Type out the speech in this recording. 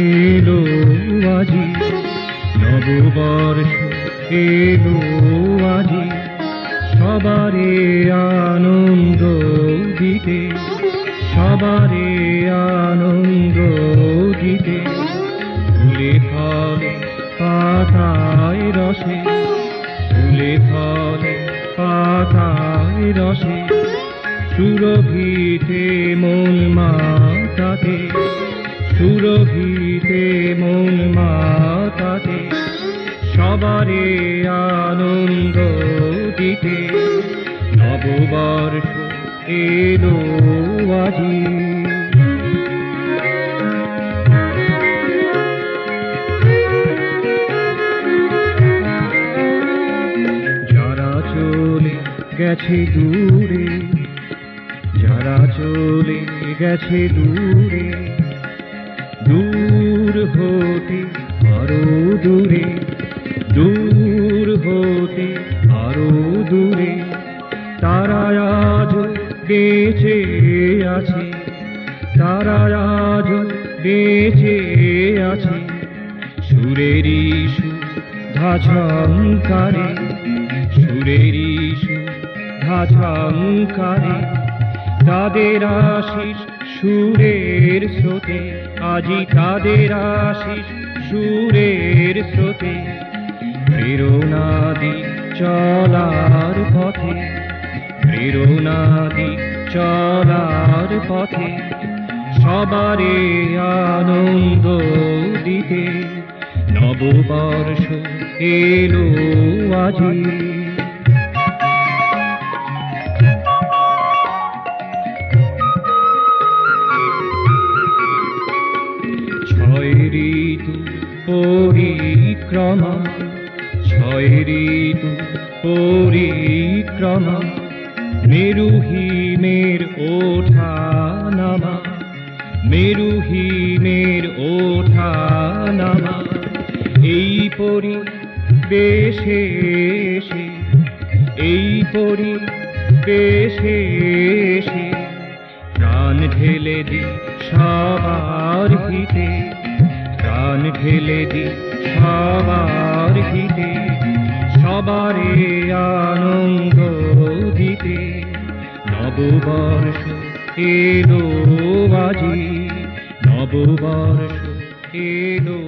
এলো আজি, নববর্ষ এলো আজি, সবারে আনন্দ দিতে, সবারে আনন্দ দিতে। ফুলে ফলে পাতায় রসে, ফুলে ফলে পাতায় রসে, সুরভিতে মন মাতাতে, সুরভিতে মন মাতাতে, সবারে আনন্দ দিতে। নববর্ষ এলো আজি। যারা চলে গেছে দূরে, যারা চলে গেছে দূরে, দূর হতে আরো দূরে, দূর হতে আরো দূরে, তারা আজ বেঁচে আছে, তারা আজ বেঁচে আছে। সুরেরই সুধা ঝংকারে, সুরেরই সুধা ঝংকারে, তাদের আশিস সুরের স্রোতে, আজি তাদের আশিস সুরের স্রোতে। প্রেরণা দি চলার পথে, প্রেরণা দি চলার পথে, সবারে আনন্দ দিতে। নববর্ষ এলো আজি। ছয় ঋতু পরিক্রমা, ছয় ঋতু পরিক্রমা, মেরুহিমের ওঠা নামা, মেরুহিমের ওঠা নামা। এই পরিবেশে এসে, এই পরিবেশে এসে, প্রাণ ঢেলে দি সবার হিতে, প্রাণ ঢেলে দি সবার হিতে, সবারে আনন্দ দিতে। নববর্ষ এলো আজি, নববর্ষ এলো।